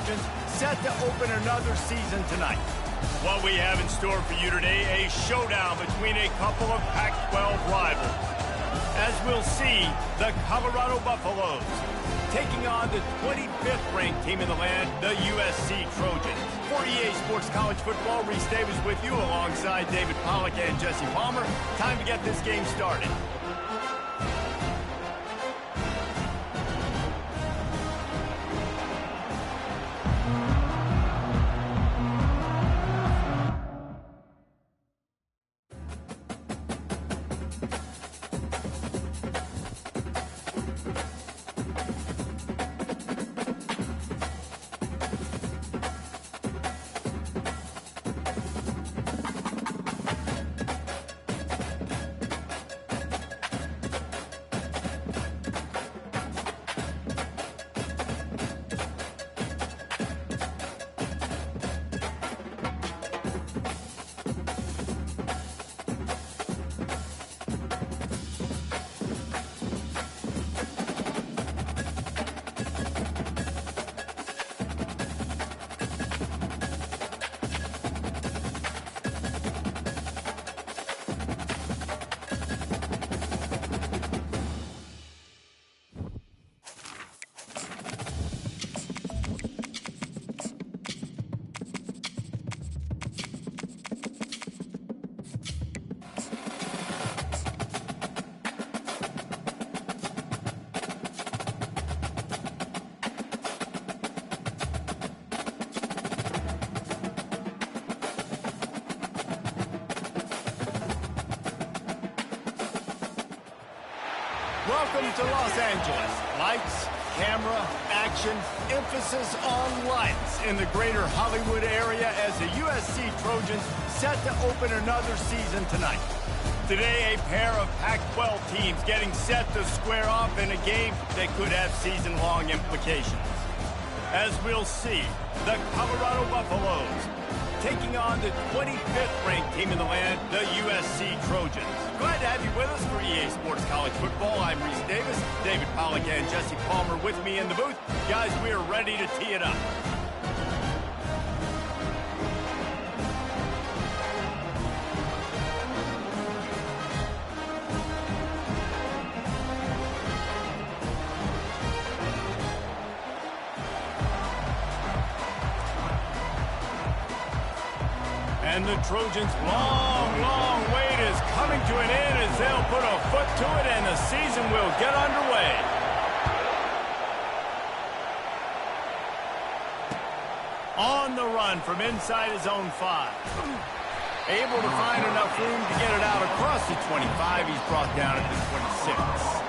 Trojans set to open another season tonight. What we have in store for you today, a showdown between a couple of Pac-12 rivals. As we'll see, the Colorado Buffaloes taking on the 25th ranked team in the land, the USC Trojans. For EA Sports College Football, Reese Davis with you alongside David Pollack and Jesse Palmer. Time to get this game started. Welcome to Los Angeles. Lights, camera, action, emphasis on lights in the greater Hollywood area as the USC Trojans set to open another season tonight. Today, a pair of Pac-12 teams getting set to square off in a game that could have season-long implications. As we'll see, the Colorado Buffaloes taking on the 25th ranked team in the land, the USC Trojans. Glad to have you with us for EA Sports College Football. I'm Reese Davis, David Pollack and Jesse Palmer with me in the booth. Guys, we are ready to tee it up. And the Trojans' long wait is coming to an end as they'll put a foot to it and the season will get underway. On the run from inside his own 5. Able to find enough room to get it out across the 25. He's brought down at the 26.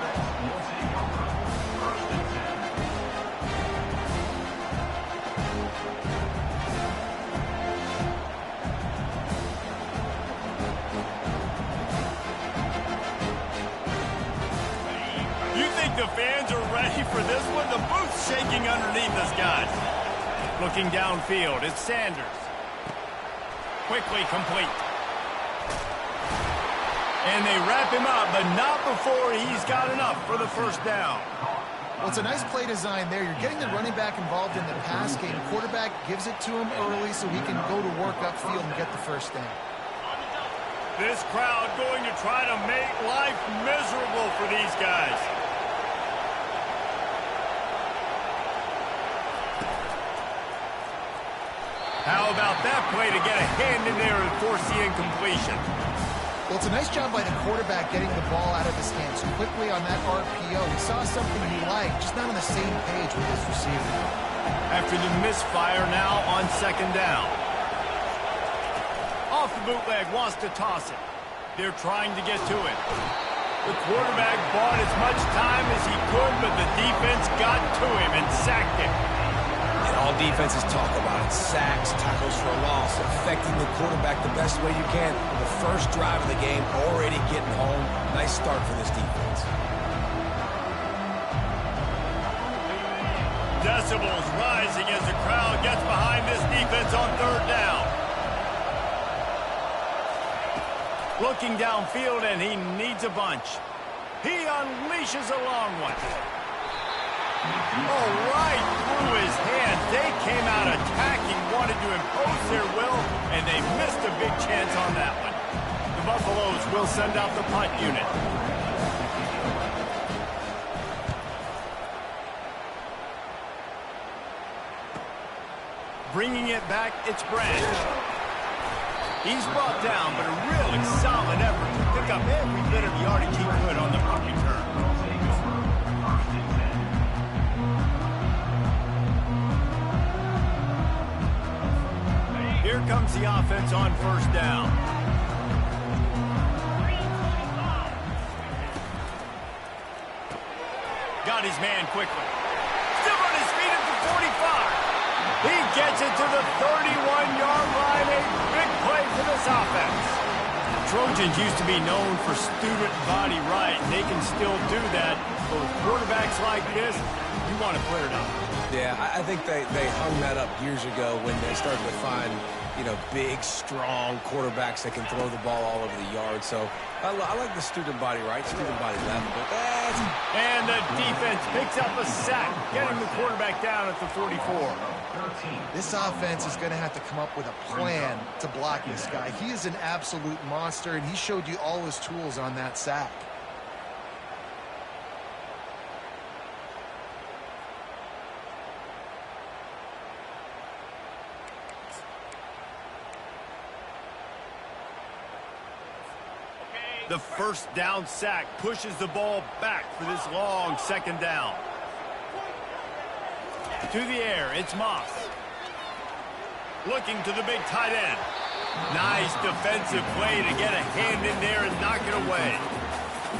The fans are ready for this one. The booth's shaking underneath us, guys. Looking downfield, it's Sanders. Quickly complete. And they wrap him up, but not before he's got enough for the first down. Well, it's a nice play design there. You're getting the running back involved in the pass game. Quarterback gives it to him early so he can go to work upfield and get the first down. This crowd going to try to make life miserable for these guys. How about that play to get a hand in there and force the incompletion? Well, it's a nice job by the quarterback getting the ball out of his hands quickly on that RPO. He saw something he liked, just not on the same page with his receiver. After the misfire now on second down. Off the bootleg, wants to toss it. They're trying to get to it. The quarterback bought as much time as he could, but the defense got to him and sacked him. And all defenses talk about it. Sacks, tackles for a loss, affecting the quarterback the best way you can. The first drive of the game, already getting home. Nice start for this defense. Decibels rising as the crowd gets behind this defense on third down. Looking downfield, and he needs a bunch. He unleashes a long one. Oh, right through his hands. They came out big chance on that one. The Buffaloes will send out the punt unit. Bringing it back, it's Branch. He's brought down, but a really solid effort to pick up every bit of yardage he could on the punt return. Here comes the offense on first down. Got his man quickly. Still on his feet at the 45. He gets it to the 31-yard line. A big play for this offense. Trojans used to be known for student body right. They can still do that. But with quarterbacks like this, you want to clear it up. Yeah, I think they hung that up years ago when they started to find, big, strong quarterbacks that can throw the ball all over the yard. So I like the student body right, student body left. But and the defense picks up a sack, getting the quarterback down at the 44. This offense is going to have to come up with a plan to block this guy. He is an absolute monster, and he showed you all his tools on that sack. The first down sack pushes the ball back for this long second down. To the air, it's Moss. Looking to the big tight end. Nice defensive play to get a hand in there and knock it away.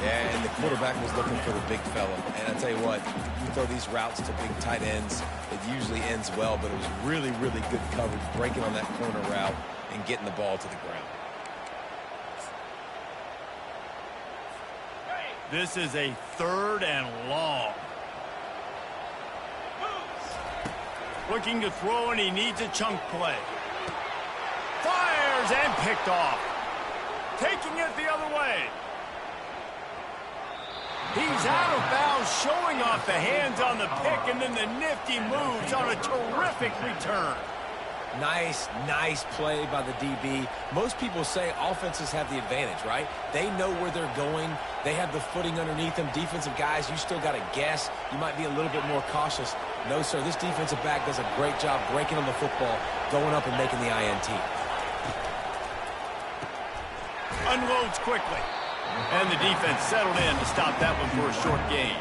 Yeah, and the quarterback was looking for the big fella. And I tell you what, you throw these routes to big tight ends, it usually ends well, but it was really, really good coverage, breaking on that corner route and getting the ball to the ground. This is a 3rd and long. Looking to throw, and he needs a chunk play. Fires and picked off. Taking it the other way. He's out of bounds, showing off the hands on the pick, and then the nifty moves on a terrific return. Nice play by the DB. Most people say offenses have the advantage, right? They know where they're going. They have the footing underneath them. Defensive guys, you still got to guess. You might be a little bit more cautious. No, sir, this defensive back does a great job breaking on the football, going up and making the INT. Unloads quickly. And the defense settled in to stop that one for a short gain.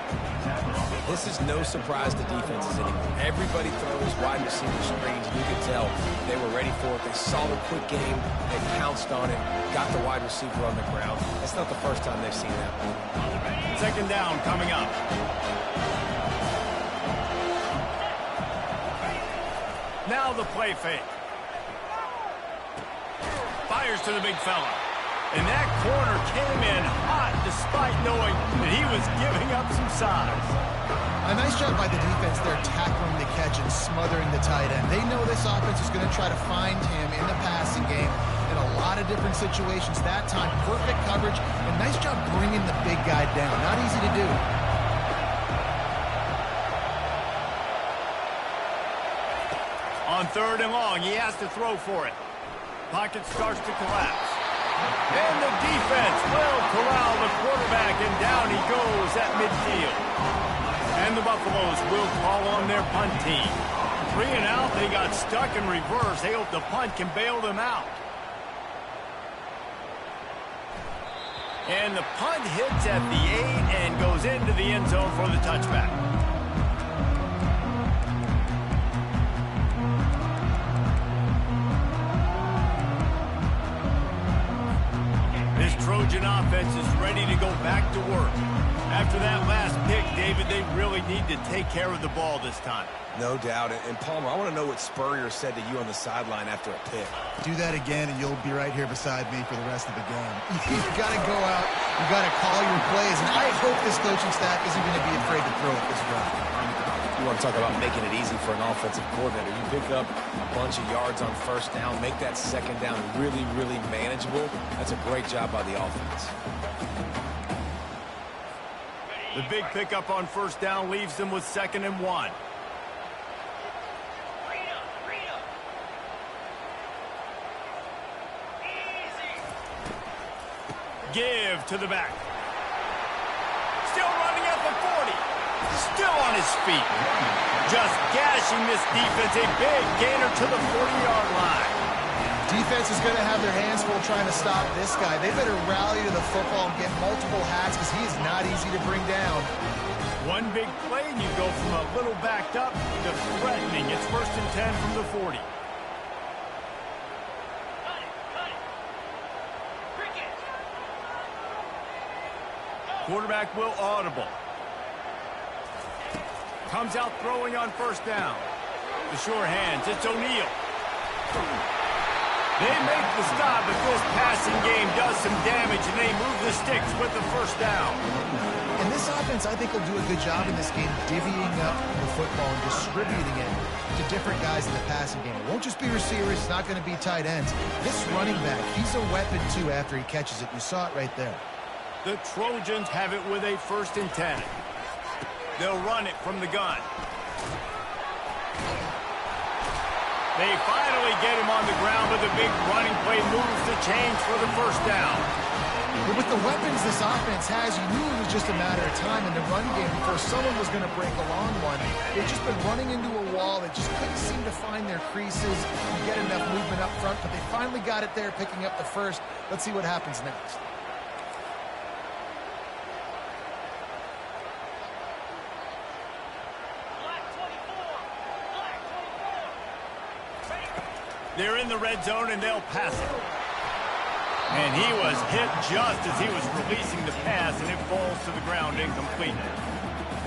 This is no surprise to defenses anymore. Everybody throws wide receiver screens. You can tell they were ready for it. They saw the quick game. They pounced on it, got the wide receiver on the ground. It's not the first time they've seen that one. Second down coming up. Now the play fake. Fires to the big fella. And that corner came in hot despite knowing that he was giving up some size. A nice job by the defense there, tackling the catch and smothering the tight end. They know this offense is going to try to find him in the passing game in a lot of different situations. That time, perfect coverage, and nice job bringing the big guy down. Not easy to do. On 3rd and long, he has to throw for it. Pocket starts to collapse. And the defense will corral the quarterback, and down he goes at midfield. And the Buffaloes will call on their punt team. 3 and out, they got stuck in reverse. They hope the punt can bail them out. And the punt hits at the 8 and goes into the end zone for the touchback. This Trojan offense is ready to go back to work. After that last pick, David, they really need to take care of the ball this time. No doubt. And Palmer, I want to know what Spurrier said to you on the sideline after a pick. Do that again, and you'll be right here beside me for the rest of the game. You've got to go out. You've got to call your plays. And I hope this coaching staff isn't going to be afraid to throw it this round. You want to talk about making it easy for an offensive coordinator. You pick up a bunch of yards on first down, make that second down really, really manageable. That's a great job by the offense. The big pickup on first down leaves them with 2nd and 1. Give to the back. Still running at the 40. Still on his feet. Just gashing this defense. A big gainer to the 40-yard line. Defense is going to have their hands full trying to stop this guy. They better rally to the football and get multiple hats because he is not easy to bring down. One big play, and you go from a little backed up to threatening. It's 1st and 10 from the 40. Quarterback will audible. Comes out throwing on 1st down. The sure hands. It's O'Neal. They make the stop, but this passing game does some damage, and they move the sticks with the 1st down. And this offense, I think, will do a good job in this game divvying up the football and distributing it to different guys in the passing game. It won't just be receivers. It's not going to be tight ends. This running back, he's a weapon, too, after he catches it. You saw it right there. The Trojans have it with a 1st and 10. They'll run it from the gun. They finally get him on the ground, but the big running play moves the chains for the 1st down. But with the weapons this offense has, you knew it was just a matter of time in the run game before someone was going to break a long one. They've just been running into a wall. They just couldn't seem to find their creases and get enough movement up front, but they finally got it there, picking up the 1st. Let's see what happens next. They're in the red zone, and they'll pass it. And he was hit just as he was releasing the pass, and it falls to the ground incomplete.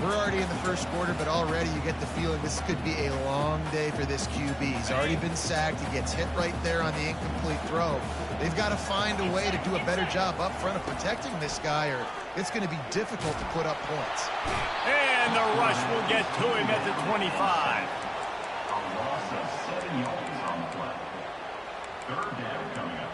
We're already in the 1st quarter, but already you get the feeling this could be a long day for this QB. He's already been sacked. He gets hit right there on the incomplete throw. They've got to find a way to do a better job up front of protecting this guy, or it's going to be difficult to put up points. And the rush will get to him at the 25. A loss of 7 yards on the play. 3rd down coming up.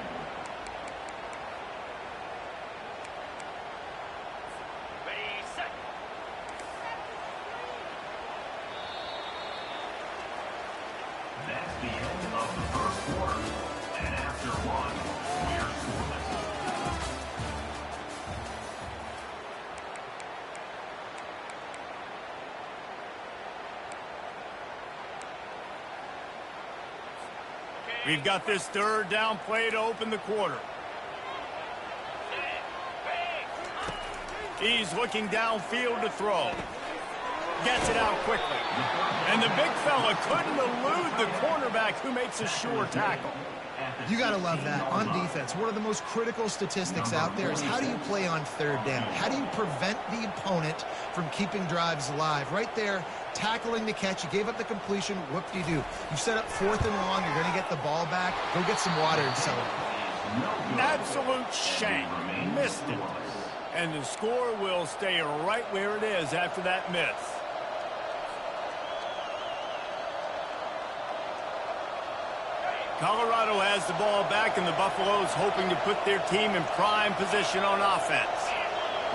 That's the end of the 1st quarter. And after one, we're scoreless. We've got this 3rd down play to open the quarter. He's looking downfield to throw. Gets it out quickly. And the big fella couldn't elude the cornerback who makes a sure tackle. You got to love that. On defense, one of the most critical statistics out there is how do you play on 3rd down? How do you prevent the opponent from keeping drives alive? Right there, tackling the catch. You gave up the completion. Whoop-de-doo. You set up 4th and long. You're going to get the ball back. Go get some water and celebrate. Absolute shank. Missed it. And the score will stay right where it is after that miss. Colorado has the ball back, and the Buffaloes hoping to put their team in prime position on offense.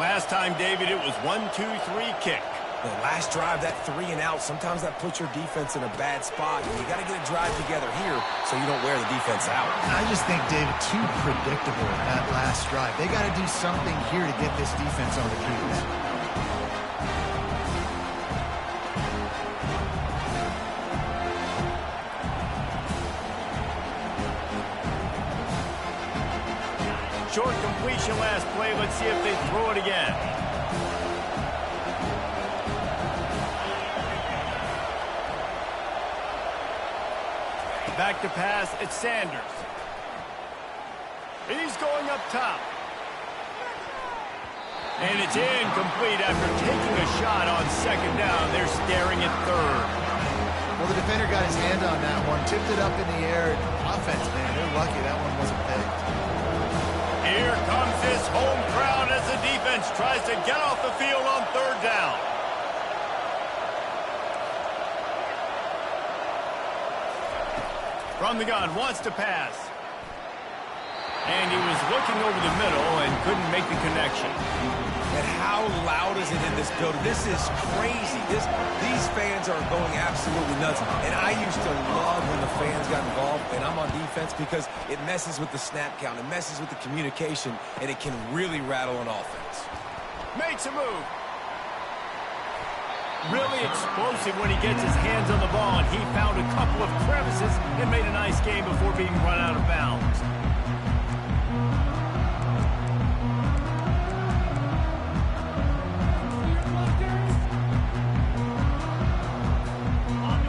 Last time, David, it was 1-2-3 kick. The last drive, that 3 and out, sometimes that puts your defense in a bad spot. You got to get a drive together here so you don't wear the defense out. I just think, David, too predictable that last drive. They got to do something here to get this defense on the keys. Short completion last play. Let's see if they throw it again. Back to pass, it's Sanders. He's going up top. And it's incomplete after taking a shot on 2nd down. They're staring at 3rd. Well, the defender got his hand on that one, tipped it up in the air. Offense, man, they're lucky that one wasn't picked. Here comes this home crowd as the defense tries to get off the field on 3rd down. From the gun, wants to pass. And he was looking over the middle and couldn't make the connection. And how loud is it in this building? This is crazy. These fans are going absolutely nuts. And I used to love when the fans got involved. and I'm on defense because it messes with the snap count, it messes with the communication, and it can really rattle an offense. Makes a move. Really explosive when he gets his hands on the ball, and he found a couple of crevices and made a nice game before being run out of bounds.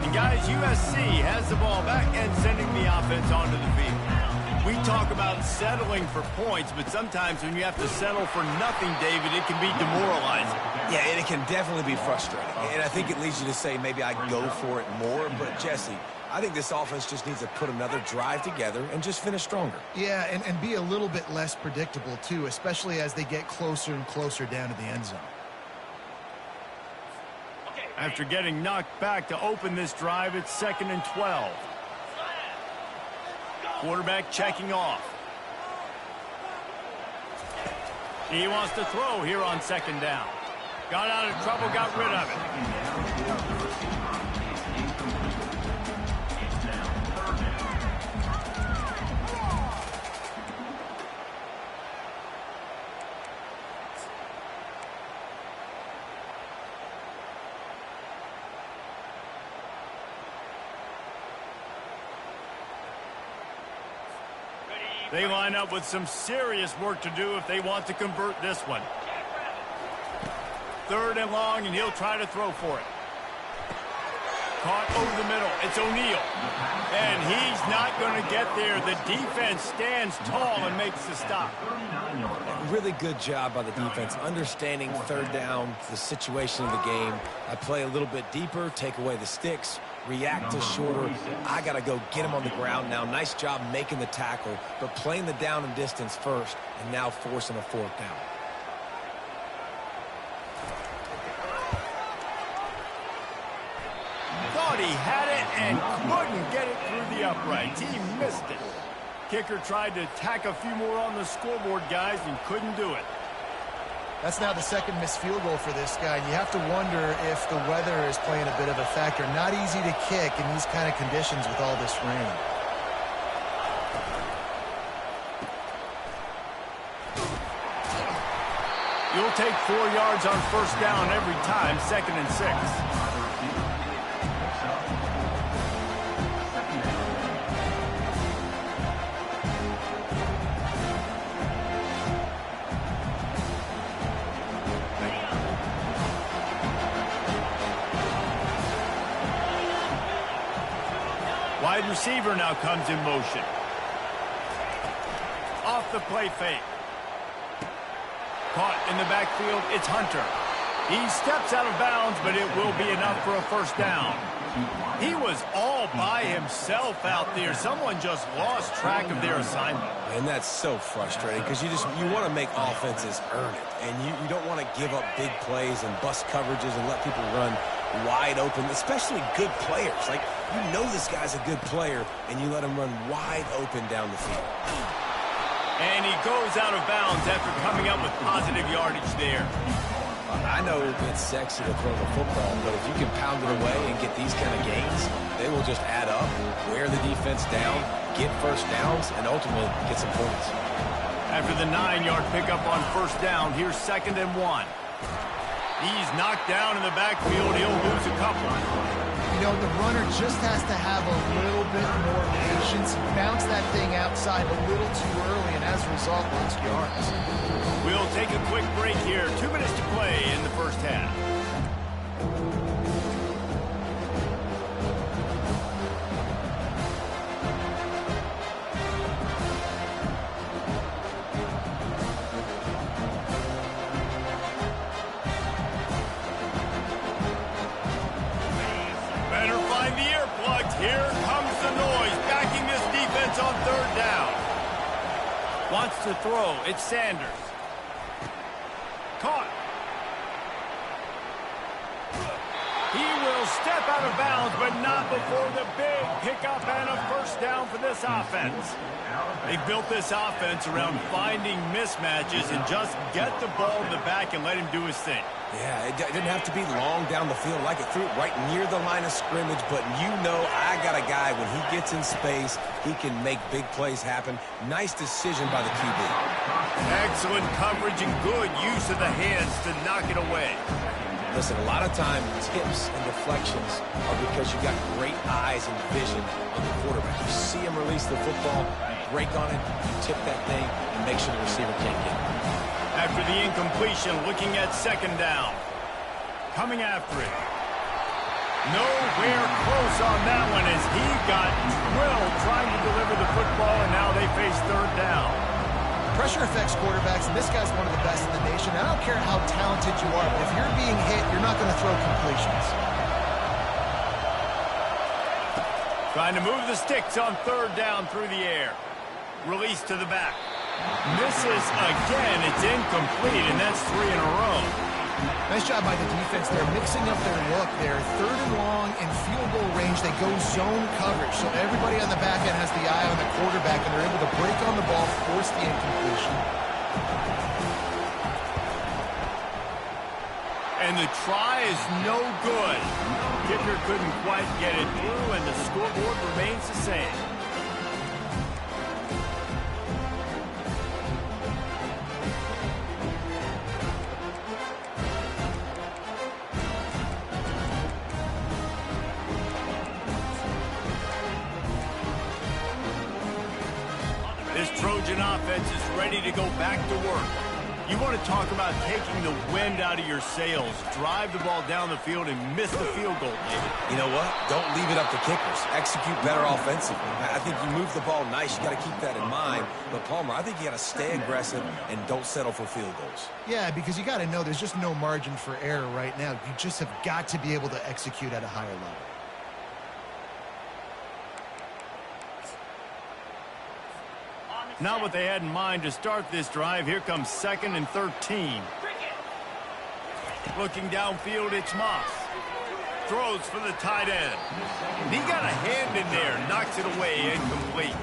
And guys, USC has the ball back and sending the offense onto the field. We talk about settling for points, but sometimes when you have to settle for nothing, David, it can be demoralizing. Yeah, and it can definitely be frustrating. And I think it leads you to say maybe I go for it more. But, Jesse, I think this offense just needs to put another drive together and just finish stronger. Yeah, and be a little bit less predictable, too, especially as they get closer and closer down to the end zone. After getting knocked back to open this drive, it's 2nd and 12. Quarterback checking off. He wants to throw here on 2nd down. Got out of trouble, got rid of it. They line up with some serious work to do if they want to convert this one. 3rd and long, and he'll try to throw for it. Caught over the middle. It's O'Neal. And he's not going to get there. The defense stands tall and makes the stop. Really good job by the defense, understanding 3rd down, the situation of the game. I play a little bit deeper, take away the sticks, react to shorter. I got to go get him on the ground now. Nice job making the tackle, but playing the down and distance first, and now forcing a 4th down. Thought he had it and couldn't get it through the uprights. He missed it. Kicker tried to tack a few more on the scoreboard, guys, and couldn't do it. That's now the 2nd missed field goal for this guy. You have to wonder if the weather is playing a bit of a factor. Not easy to kick in these kind of conditions with all this rain. You'll take 4 yards on 1st down every time, 2nd and 6. Wide receiver now comes in motion. Off the play fake. Caught in the backfield, it's Hunter. He steps out of bounds, but it will be enough for a 1st down. He was all by himself out there. Someone just lost track of their assignment. And that's so frustrating because you want to make offenses earn it. And you don't want to give up big plays and bust coverages and let people run wide open, especially good players. Like, you know this guy's a good player, and you let him run wide open down the field. And he goes out of bounds after coming up with positive yardage there. I know it's sexy to throw the football, but if you can pound it away and get these kind of gains, they will just add up, wear the defense down, get 1st downs, and ultimately get some points. After the 9-yard pickup on 1st down, here's 2nd and 1. He's knocked down in the backfield. He'll lose a couple. You know, the runner just has to have a little bit more patience. Bounce that thing outside a little too early, and as a result, lost yards. We'll take a quick break here. 2 minutes to play in the 1st half. Here comes the noise, backing this defense on 3rd down. Wants to throw. It's Sanders. Caught. He will step out of bounds, but not before the big pickup and a 1st down for this offense. They've built this offense around finding mismatches and just get the ball in the back and let him do his thing. Yeah, it didn't have to be long down the field. Like it threw it right near the line of scrimmage, but you know I got a guy, when he gets in space, he can make big plays happen. Nice decision by the QB. Excellent coverage and good use of the hands to knock it away. Listen, a lot of time, tips and deflections are because you got great eyes and vision on the quarterback. You see him release the football, you break on it, you tip that thing, and make sure the receiver can't get it. After the incompletion, looking at second down. Coming after it. Nowhere close on that one as he got drilled trying to deliver the football, and now they face third down. Pressure affects quarterbacks, and this guy's one of the best in the nation. I don't care how talented you are, but if you're being hit, you're not going to throw completions. Trying to move the sticks on third down through the air. Release to the back. Misses again. It's incomplete, and that's 3 in a row. Nice job by the defense. They're mixing up their look. They're third and long in field goal range. They go zone coverage, so everybody on the back end has the eye on the quarterback, and they're able to break on the ball, force the incompletion. And the try is no good. Kicker couldn't quite get it through, and the scoreboard remains the same. This Trojan offense is ready to go back to work. You want to talk about taking the wind out of your sails. Drive the ball down the field and miss the field goal, David. You know what? Don't leave it up to kickers. Execute better offensively. I think you move the ball nice. You got to keep that in mind. But, Palmer, I think you got to stay aggressive and don't settle for field goals. Yeah, because you got to know there's just no margin for error right now. You just have got to be able to execute at a higher level. Not what they had in mind to start this drive. Here comes 2nd and 13. Looking downfield, it's Moss. Throws for the tight end. He got a hand in there, knocks it away, incomplete.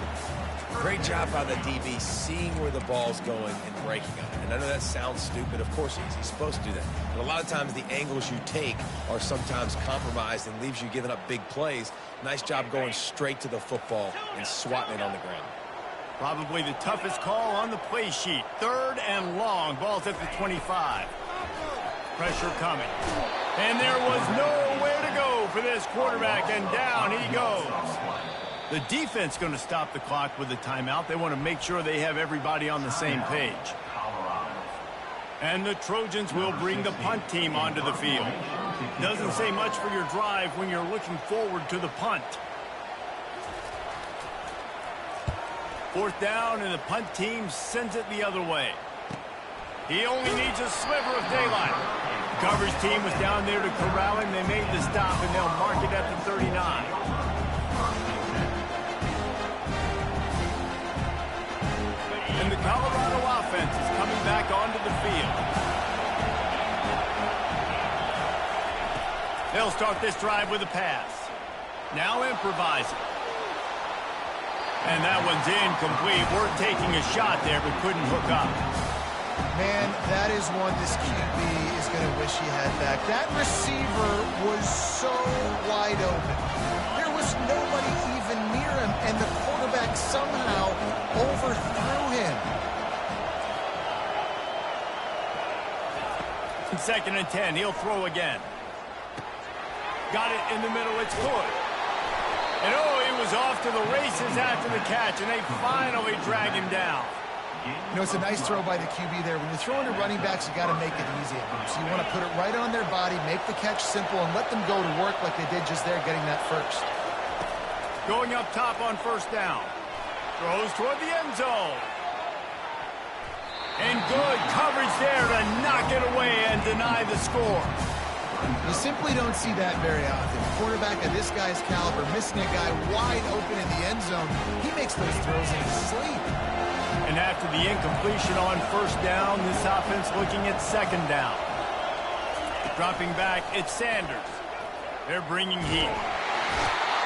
Great job by the DB seeing where the ball's going and breaking on it. And I know that sounds stupid. Of course he is. He's supposed to do that. But a lot of times the angles you take are sometimes compromised and leaves you giving up big plays. Nice job going straight to the football and swatting it on the ground. Probably the toughest call on the play sheet. 3rd and long. Ball's at the 25. Pressure coming. And there was nowhere to go for this quarterback, and down he goes. The defense going to stop the clock with a timeout. They want to make sure they have everybody on the same page. And the Trojans will bring the punt team onto the field. Doesn't say much for your drive when you're looking forward to the punt. 4th down, and the punt team sends it the other way. He only needs a sliver of daylight. The coverage team was down there to corral him. They made the stop, and they'll mark it at the 39. And the Colorado offense is coming back onto the field. They'll start this drive with a pass. Now improvising. And that one's incomplete. We're taking a shot there, but couldn't hook up. Man, that is one this QB is going to wish he had back. That receiver was so wide open. There was nobody even near him, and the quarterback somehow overthrew him. 2nd and 10. He'll throw again. Got it in the middle. It's good. And he was off to the races after the catch, and they finally drag him down. You know, it's a nice throw by the QB there. When you're throwing to running backs, you got to make it easy at them. So you want to put it right on their body, make the catch simple, and let them go to work like they did just there, getting that first. Going up top on 1st down. Throws toward the end zone. And good coverage there to knock it away and deny the score. You simply don't see that very often. Quarterback of this guy's caliber, missing a guy wide open in the end zone. He makes those throws in his sleep. And after the incompletion on 1st down, this offense looking at 2nd down. Dropping back, it's Sanders. They're bringing heat.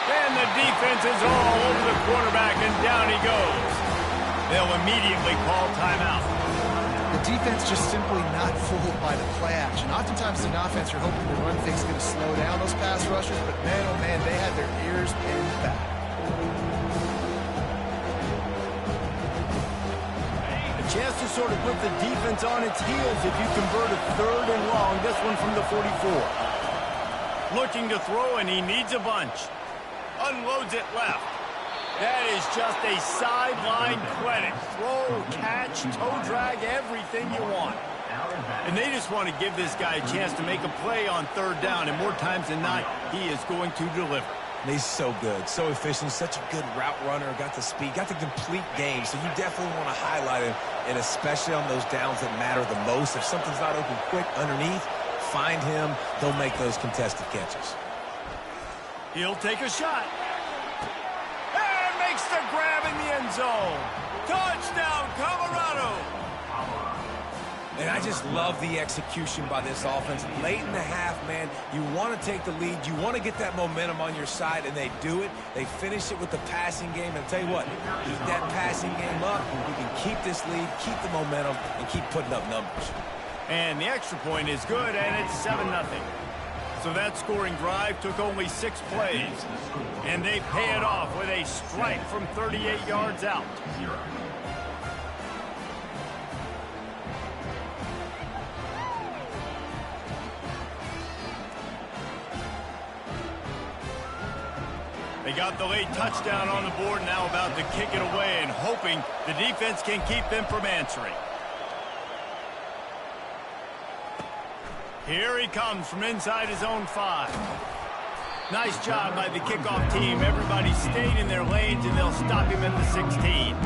And the defense is all over the quarterback, and down he goes. They'll immediately call timeout. The defense just simply not fooled by the play action. Oftentimes in offense, you're hoping the run fake's going to slow down those pass rushers, but man, oh man, they had their ears pinned back. A chance to sort of put the defense on its heels if you convert a 3rd and long. This one from the 44. Looking to throw, and he needs a bunch. Unloads it left. That is just a sideline credit. Throw, catch, toe drag, everything you want. And they just want to give this guy a chance to make a play on 3rd down, and more times than not, he is going to deliver. And he's so good, so efficient, such a good route runner, got the speed, got the complete game, so you definitely want to highlight him, and especially on those downs that matter the most. If something's not open quick underneath, find him, they'll make those contested catches. He'll take a shot. And makes the grab in the end zone. Touchdown, Colorado. And I just love the execution by this offense. Late in the half, man, you want to take the lead. You want to get that momentum on your side, and they do it. They finish it with the passing game. And I'll tell you what, keep that passing game up. You can keep this lead, keep the momentum, and keep putting up numbers. And the extra point is good, and it's 7-0. So that scoring drive took only 6 plays. And they pay it off with a strike from 38 yards out. They got the late touchdown on the board, now about to kick it away and hoping the defense can keep them from answering. Here he comes from inside his own 5. Nice job by the kickoff team. Everybody stayed in their lanes, and they'll stop him at the 16.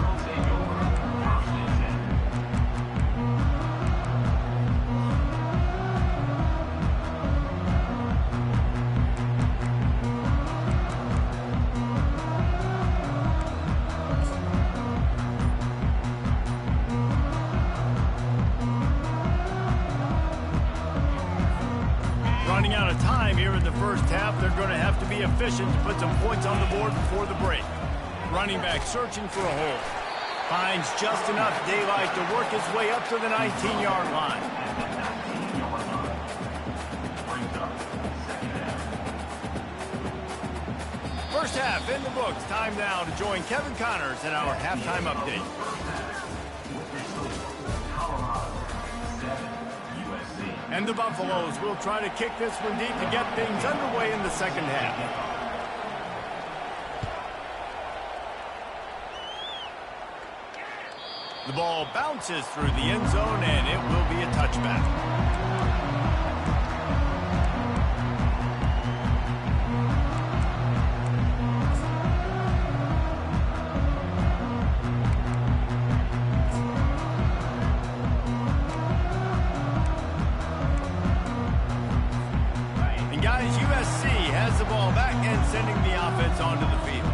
Running out of time here in the first half. They're going to have to be efficient to put some points on the board before the break. Running back searching for a hole. Finds just enough daylight to work his way up to the 19-yard line. First half in the books. Time now to join Kevin Connors in our halftime update. And the Buffaloes will try to kick this one deep to get things underway in the second half. The ball bounces through the end zone, and it will be a touchback. The ball back and sending the offense onto the field.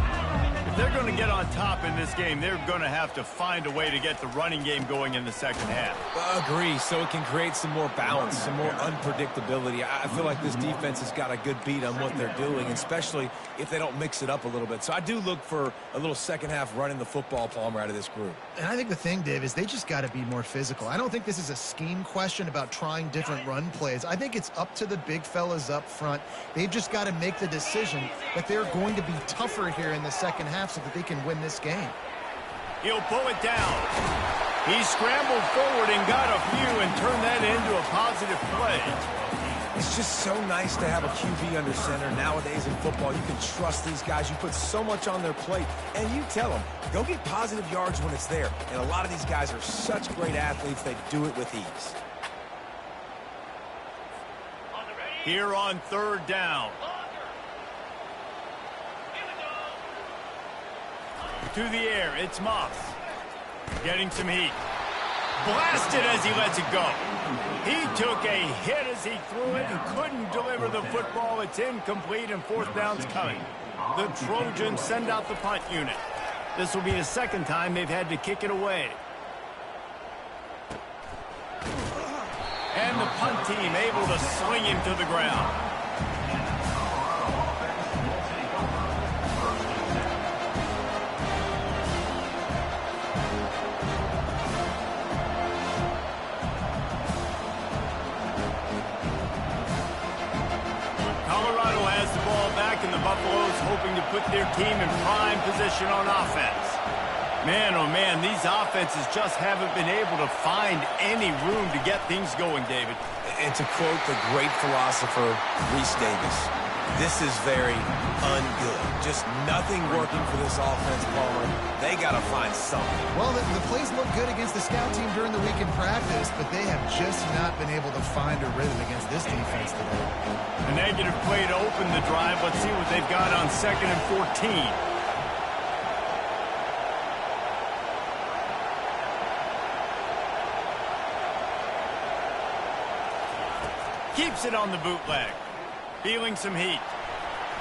If they're going to get on top in this game, they're going to have to find a way to get the running game going in the second half. Agree, so it can create some more balance, some more unpredictability. I feel like this defense has got a good beat on what they're doing, especially if they don't mix it up a little bit. So I do look for a little second half running the football, Palmer, out of this group. And I think the thing, Dave, is they just got to be more physical. I don't think this is a scheme question about trying different run plays. I think it's up to the big fellas up front. They've just got to make the decision that they're going to be tougher here in the second half so that they can win this game. He'll pull it down. He scrambled forward and got a few and turned that into a positive play. It's just so nice to have a QB under center. Nowadays in football, you can trust these guys. You put so much on their plate, and you tell them, go get positive yards when it's there. And a lot of these guys are such great athletes, they do it with ease. Here on 3rd down. To the air, it's Moss. Getting some heat. Blasted as he lets it go. He took a hit as he threw it and couldn't deliver the football. It's incomplete and 4th down's coming. The Trojans send out the punt unit. This will be the second time they've had to kick it away. And the punt team able to sling him to the ground. their team in prime position on offense. Man, oh man, these offenses just haven't been able to find any room to get things going, David. And to quote the great philosopher, Reese Davis, this is very ungood. Just nothing working for this offense, Palmer. They got to find something. Well, the plays look good against the scout team during the week in practice, but they have just not been able to find a rhythm against this defense today. A negative play to open the drive. Let's see what they've got on 2nd and 14. Keeps it on the bootleg. Feeling some heat.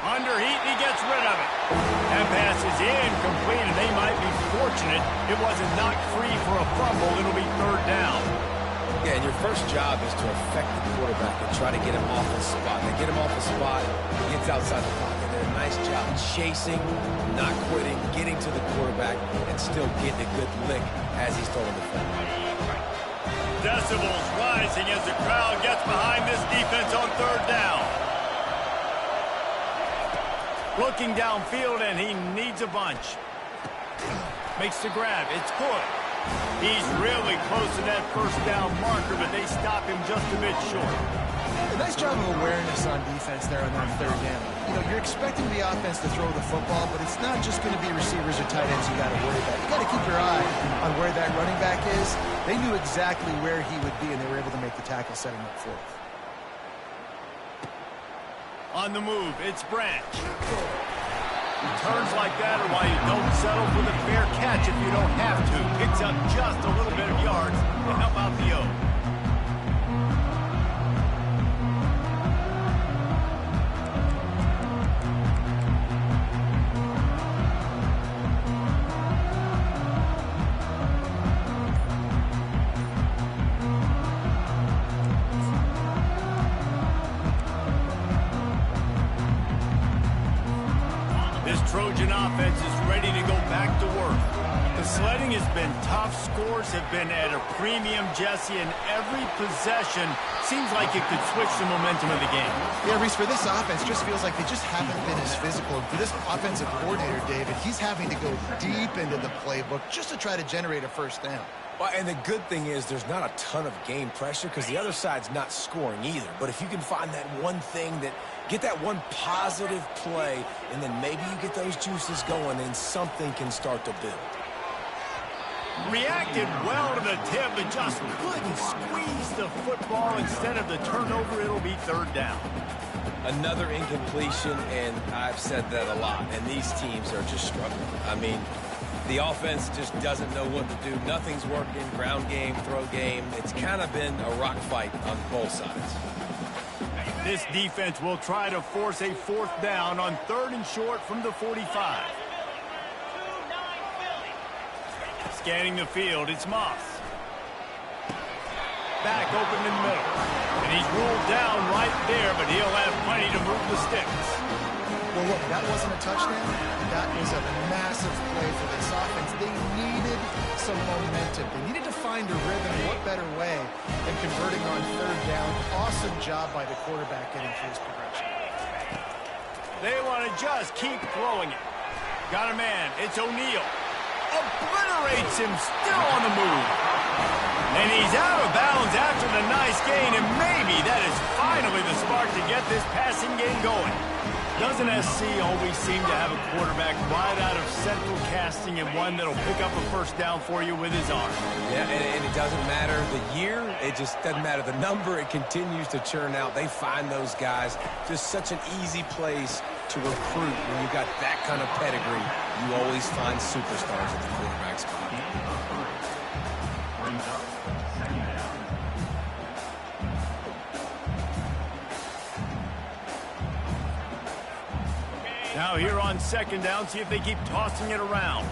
Under heat, and he gets rid of it. That pass is incomplete, and they might be fortunate it wasn't knocked free for a fumble. It'll be 3rd down. Yeah, and your first job is to affect the quarterback and try to get him off his spot. They get him off the spot, he gets outside the pocket. They're a nice job chasing, not quitting, getting to the quarterback, and still getting a good lick as he's throwing the football. Decibels rising as the crowd gets behind this defense on 3rd down. Looking downfield, and he needs a bunch. Makes the grab. It's good. He's really close to that 1st down marker, but they stop him just a bit short. A nice job of awareness on defense there on that 3rd down. You know, you're expecting the offense to throw the football, but it's not just going to be receivers or tight ends you got to worry about. You got to keep your eye on where that running back is. They knew exactly where he would be, and they were able to make the tackle, setting up 4th. On the move, it's Branch. Turns like that are why you don't settle for the fair catch if you don't have to. Picks up just a little bit of yards to help out the O. Trojan offense is ready to go back to work. The sledding has been tough. Scores have been at a premium, Jesse, and every possession seems like it could switch the momentum of the game. Yeah, Reese, for this offense, just feels like they just haven't been as physical. And for this offensive coordinator, David, he's having to go deep into the playbook just to try to generate a 1st down. Well, and the good thing is there's not a ton of game pressure because the other side's not scoring either. But if you can find that one thing that get that one positive play, and then maybe you get those juices going, and something can start to build. Reacted well to the tip, but just couldn't squeeze the football. Instead of the turnover, it'll be 3rd down. Another incompletion, and I've said that a lot, and these teams are just struggling. I mean, the offense just doesn't know what to do. Nothing's working. Ground game, throw game. It's kind of been a rock fight on both sides. This defense will try to force a 4th down on 3rd and short from the 45. Scanning the field, it's Moss. Back open in the middle. And he's ruled down right there, but he'll have plenty to move the sticks. Well, look, that wasn't a touchdown. That was a massive play for this offense. They needed some momentum. They needed to find a rhythm. What better way than converting on 3rd down? Awesome job by the quarterback getting through his progression. They want to just keep throwing it. Got a man. It's O'Neal. Obliterates him, still on the move. And he's out of bounds after the nice gain, and maybe that is finally the spark to get this passing game going. Doesn't SC always seem to have a quarterback right out of central casting and one that'll pick up a 1st down for you with his arm? Yeah, and it doesn't matter the year. It just doesn't matter the number. It continues to churn out. They find those guys. Just such an easy place to recruit. When you've got that kind of pedigree, you always find superstars at the quarterback spot. Now here on 2nd down, see if they keep tossing it around. 4-2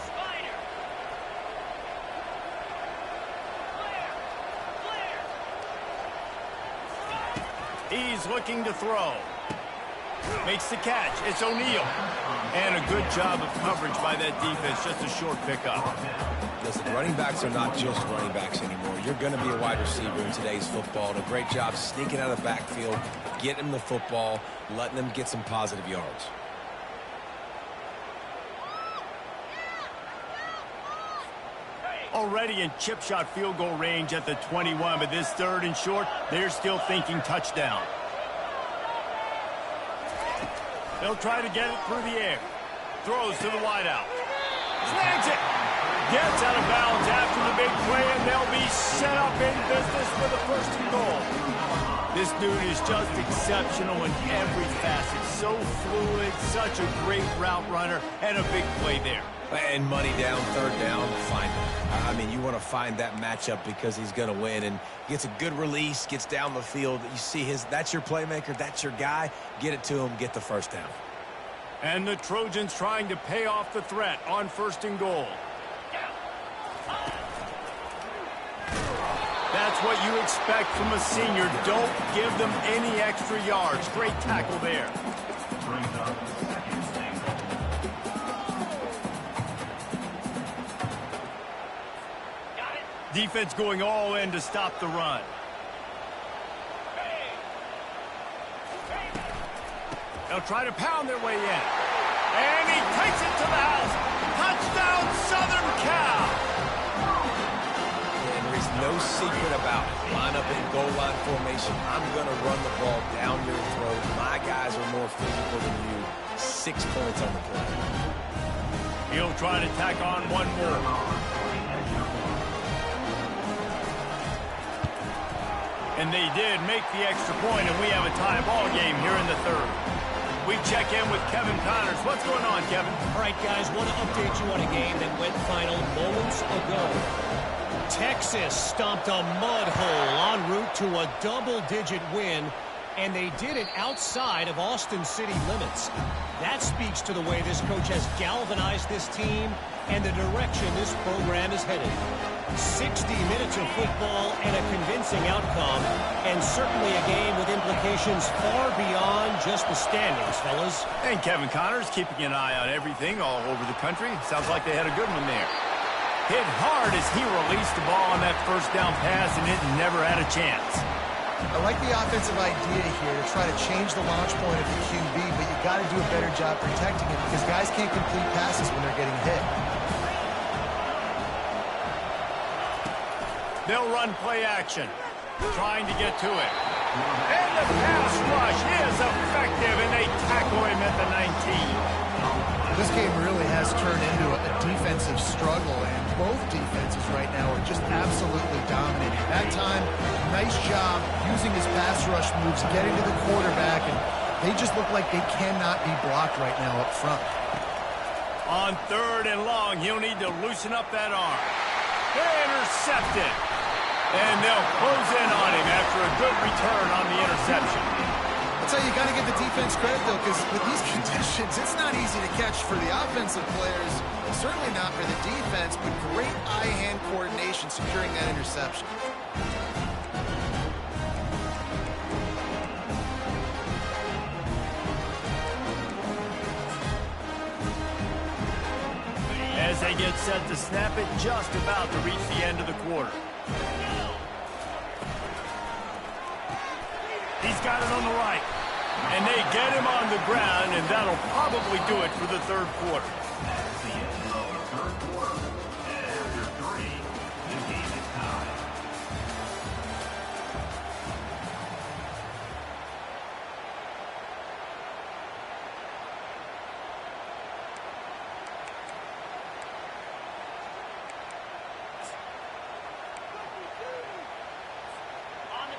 Spider. Clear. He's looking to throw. Makes the catch. It's O'Neal. And a good job of coverage by that defense. Just a short pickup. Listen, running backs are not just running backs anymore. You're going to be a wide receiver in today's football. And a great job sneaking out of the backfield, getting them the football, letting them get some positive yards. Already in chip shot field goal range at the 21, but this 3rd and short, they're still thinking touchdown. They'll try to get it through the air. Throws to the wideout. Snags it. Gets out of bounds after the big play, and they'll be set up in business for the 1st and goal. This dude is just exceptional in every facet. So fluid, such a great route runner, and a big play there. And money down, 3rd down, find him. I mean, you want to find that matchup because he's going to win, and gets a good release, gets down the field. You see that's your playmaker, that's your guy. Get it to him, get the 1st down. And the Trojans trying to pay off the threat on 1st and goal. That's what you expect from a senior. Don't give them any extra yards. Great tackle there. Brings up 2nd and goal. Defense going all in to stop the run. They'll try to pound their way in. And he takes it to the house. Touchdown, Southern Cal. And there is no secret about it. Line up in goal line formation. I'm going to run the ball down your throat. My guys are more physical than you. 6 points on the play. He'll try to tack on one more. And they did make the extra point, and we have a tie ball game here in the 3rd. We check in with Kevin Connors. What's going on, Kevin? All right, guys, want to update you on a game that went final moments ago. Texas stomped a mud hole en route to a double-digit win, and they did it outside of Austin city limits. That speaks to the way this coach has galvanized this team and the direction this program is headed. 60 minutes of football and a convincing outcome, and certainly a game with implications far beyond just the standings, fellas. And Kevin Connors keeping an eye on everything all over the country. Sounds like they had a good one there. Hit hard as he released the ball on that 1st down pass, and it never had a chance. I like the offensive idea here to try to change the launch point of the QB, but you got to do a better job protecting it because guys can't complete passes when they're getting hit. They'll run play action, trying to get to it. And the pass rush is effective, and they tackle him at the 19. This game really has turned into a defensive struggle, and both defenses right now are just absolutely dominating. That time, nice job using his pass rush moves, getting to the quarterback, and they just look like they cannot be blocked right now up front. On 3rd and long, he'll need to loosen up that arm. Intercepted. And they'll close in on him after a good return on the interception. That's how you got to give the defense credit, though, because with these conditions, it's not easy to catch for the offensive players, certainly not for the defense, but great eye-hand coordination securing that interception. As they get set to snap it, just about to reach the end of the quarter. He's got it on the right. And they get him on the ground, and that'll probably do it for the 3rd quarter. That's the end of the 3rd quarter. And after 3, the game is tied.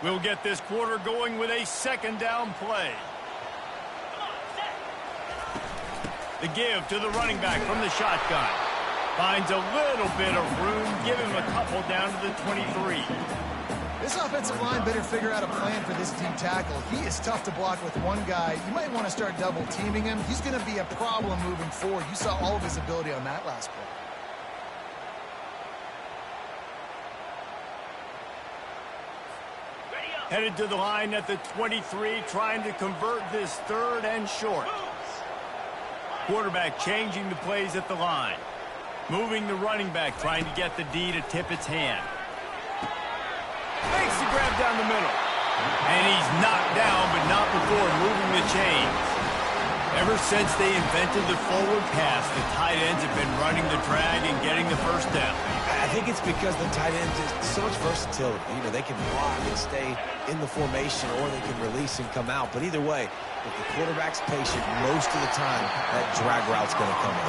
We'll get this quarter going with a 2nd down play. The give to the running back from the shotgun. Finds a little bit of room. Give him a couple down to the 23. This offensive line better figure out a plan for this deep tackle. He is tough to block with one guy. You might want to start double teaming him. He's going to be a problem moving forward. You saw all of his ability on that last play. Headed to the line at the 23, trying to convert this 3rd and short. Quarterback changing the plays at the line. Moving the running back, trying to get the D to tip its hand. Makes the grab down the middle. And he's knocked down, but not before moving the chains. Ever since they invented the forward pass, the tight ends have been running the drag and getting the first down. I think it's because the tight ends is so much versatility. You know, they can block and stay in the formation, or they can release and come out. But either way, if the quarterback's patient, most of the time, that drag route's going to come in.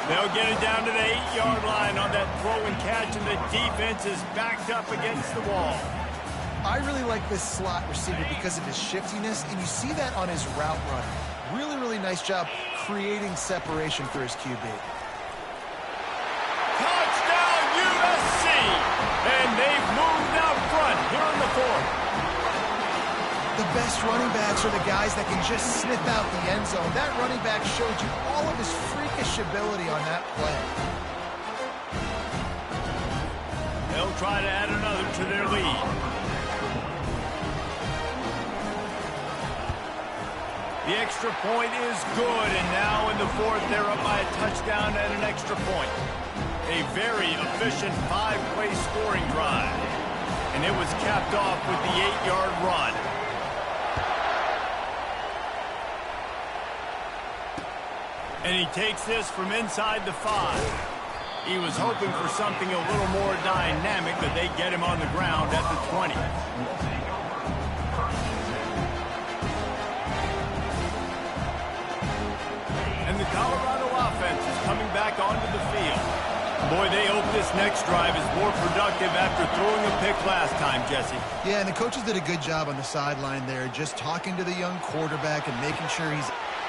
They'll get it down to the 8-yard line on that throw and catch, and the defense is backed up against the wall. I really like this slot receiver because of his shiftiness, and you see that on his route run. Really, really nice job creating separation for his QB. Touchdown, USC! And they've moved out front here in the fourth. The best running backs are the guys that can just sniff out the end zone. That running back showed you all of his freakish ability on that play. They'll try to add another to their lead. The extra point is good, and now in the fourth, they're up by a touchdown and an extra point. A very efficient 5-play scoring drive. And it was capped off with the 8-yard run. And he takes this from inside the 5. He was hoping for something a little more dynamic, but they get him on the ground at the 20. And the Colorado offense is coming back onto the field. Boy, they hope this next drive is more productive after throwing a pick last time, Jesse. Yeah, and the coaches did a good job on the sideline there, just talking to the young quarterback and making sure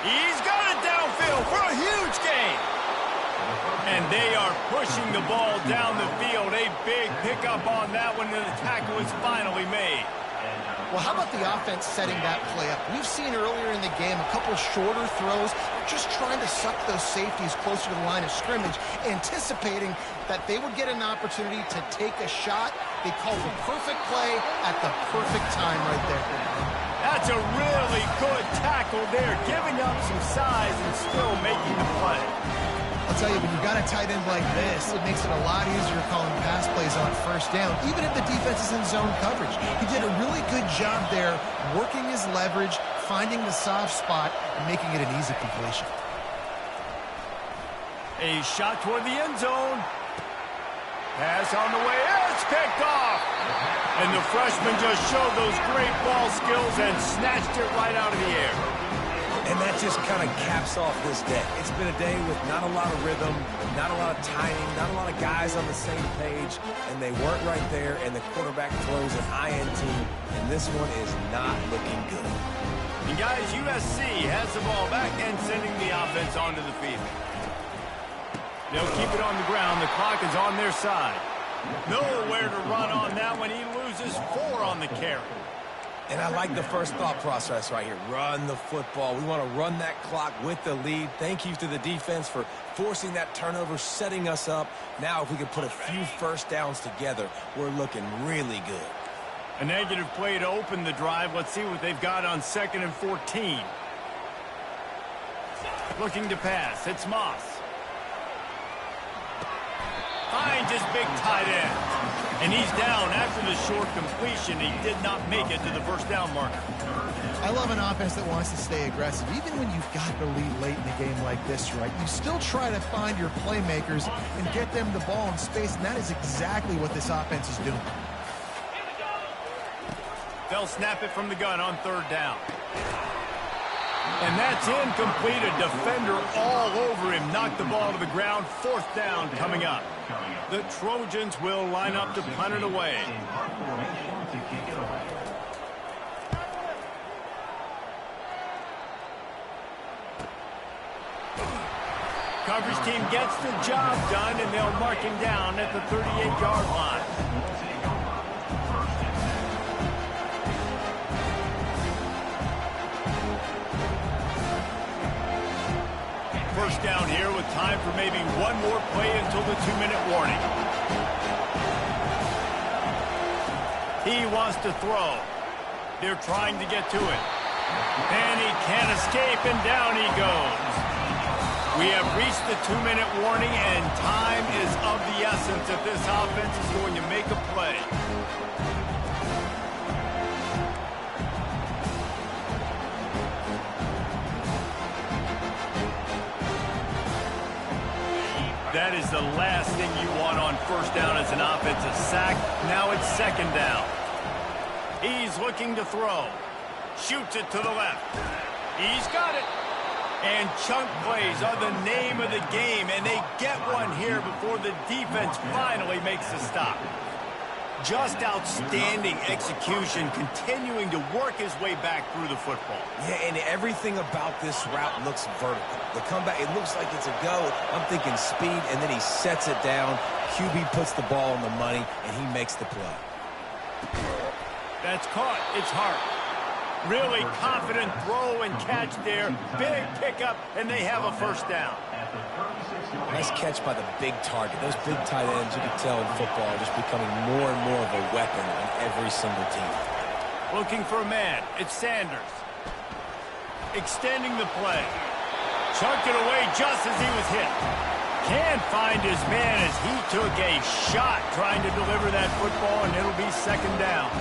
He's got it downfield for a huge gain. And they are pushing the ball down the field. A big pickup on that one, and the tackle is finally made. Well, how about the offense setting that play up? We've seen earlier in the game a couple shorter throws, just trying to suck those safeties closer to the line of scrimmage, anticipating that they would get an opportunity to take a shot. They called the perfect play at the perfect time right there. That's a really good tackle there, giving up some size and still making the play. I'll tell you, when you've got a tight end like this, it makes it a lot easier calling pass plays on first down, even if the defense is in zone coverage. He did a really good job there, working his leverage, finding the soft spot, and making it an easy completion. A shot toward the end zone. Pass on the way. It's picked off. And the freshman just showed those great ball skills and snatched it right out of the air. And that just kind of caps off this day. It's been a day with not a lot of rhythm, not a lot of timing, not a lot of guys on the same page, and they weren't right there, and the quarterback throws an INT, and this one is not looking good. And guys, USC has the ball back and sending the offense onto the field. They'll keep it on the ground. The clock is on their side. Nowhere to run on that one. He loses 4 on the carry. And I like the first thought process right here. Run the football. We want to run that clock with the lead. Thank you to the defense for forcing that turnover, setting us up. Now if we can put a few first downs together, we're looking really good. A negative play to open the drive. Let's see what they've got on 2nd and 14. Looking to pass. It's Moss. Finds his big tight end. And he's down after the short completion. He did not make it to the first down marker. I love an offense that wants to stay aggressive. Even when you've got the lead late in the game like this, right, you still try to find your playmakers and get them the ball in space, and that is exactly what this offense is doing. They'll snap it from the gun on 3rd down. And that's incomplete. A defender all over him. Knocked the ball to the ground. 4th down coming up. The Trojans will line up to punt it away. Coverage team gets the job done, and they'll mark him down at the 38-yard line. First down here with time for maybe one more play until the 2-minute warning. He wants to throw. They're trying to get to it. And he can't escape, and down he goes. We have reached the 2-minute warning, and time is of the essence if this offense is going to make a play. That is the last thing you want on first down as an offensive sack. Now it's second down. He's looking to throw. Shoots it to the left. He's got it. And chunk plays are the name of the game, and they get one here before the defense finally makes the stop. Just outstanding execution, continuing to work his way back through the football. Yeah, and everything about this route looks vertical. The comeback, it looks like it's a go. I'm thinking speed, and then he sets it down. QB puts the ball on the money, and he makes the play. That's caught. It's Hart. Really confident throw and catch there. Big pickup, and they have a first down. Nice catch by the big target. Those big tight ends, you can tell in football, are just becoming more and more of a weapon on every single team. Looking for a man. It's Sanders. Extending the play. Chunked it away just as he was hit. Can't find his man as he took a shot trying to deliver that football, and it'll be second down.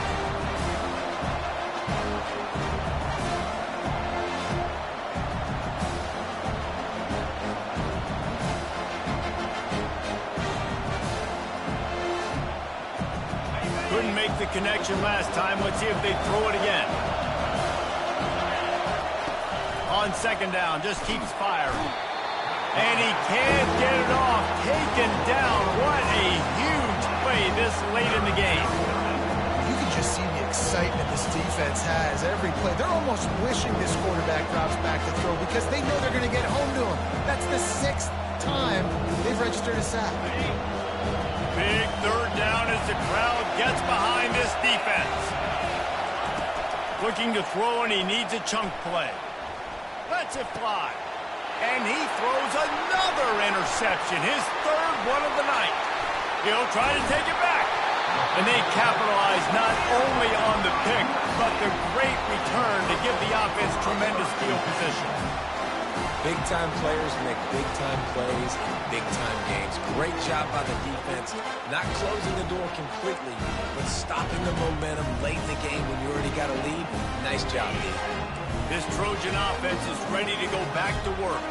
Couldn't make the connection last time. Let's see if they throw it again. On second down, just keeps firing. And he can't get it off. Taken down. What a huge play this late in the game. You can just see the excitement this defense has every play. They're almost wishing this quarterback drops back to throw because they know they're going to get home to him. That's the 6th time they've registered a sack. Big third down as the crowd gets behind this defense. Looking to throw, and he needs a chunk play. Lets it fly. And he throws another interception, his third one of the night. He'll try to take it back. And they capitalize not only on the pick, but the great return to give the offense tremendous field position. Big-time players make big-time plays in big-time games. Great job by the defense, not closing the door completely, but stopping the momentum late in the game when you already got a lead. Nice job, D. This Trojan offense is ready to go back to work.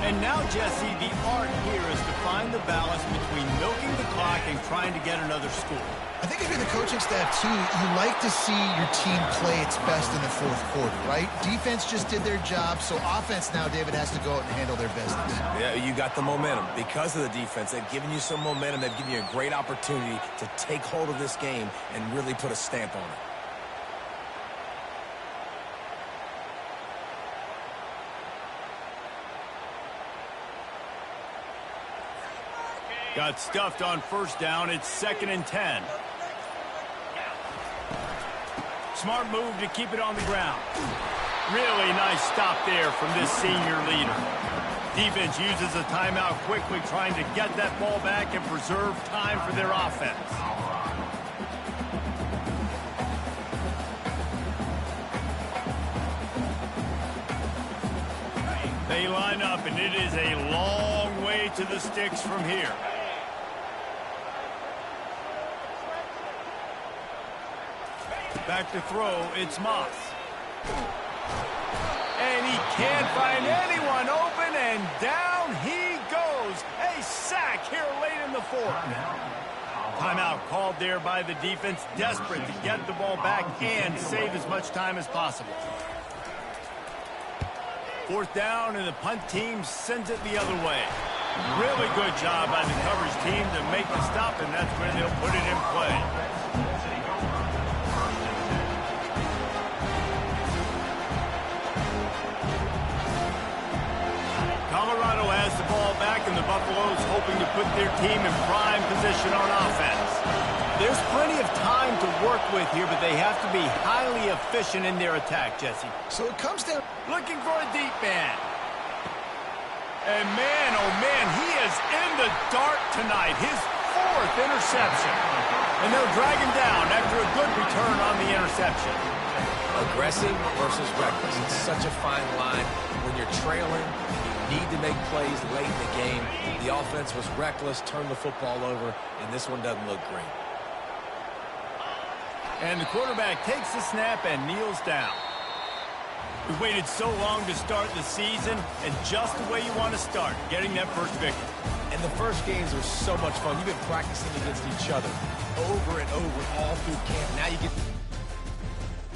And now, Jesse, the art here is to find the balance between milking the clock and trying to get another score. I think if you're the coaching staff, too, you like to see your team play its best in the fourth quarter, right? Defense just did their job, so offense now, David, has to go out and handle their business. Yeah, you got the momentum. Because of the defense, they've given you some momentum. They've given you a great opportunity to take hold of this game and really put a stamp on it. Got stuffed on first down. It's 2nd and 10. Smart move to keep it on the ground. Really nice stop there from this senior leader. Defense uses a timeout quickly, trying to get that ball back and preserve time for their offense. They line up, and it is a long way to the sticks from here. Back to throw, it's Moss. And he can't find anyone open, and down he goes. A sack here late in the fourth. Timeout called there by the defense, desperate to get the ball back and save as much time as possible. Fourth down, and the punt team sends it the other way. Really good job by the coverage team to make the stop, and that's where they'll put it in play. Colorado has the ball back, and the Buffaloes hoping to put their team in prime position on offense. There's plenty of time to work with here, but they have to be highly efficient in their attack, Jesse. So it comes down... Looking for a deep man. And man, oh man, he is in the dark tonight. His 4th interception. And they'll drag him down after a good return on the interception. Aggressive versus reckless. It's such a fine line. When you're trailing, you need to make plays late in the game. The offense was reckless, turned the football over, and this one doesn't look great. And the quarterback takes the snap and kneels down. We waited so long to start the season, and just the way you want to start, getting that first victory. And the first games are so much fun. You've been practicing against each other over and over all through camp. Now you get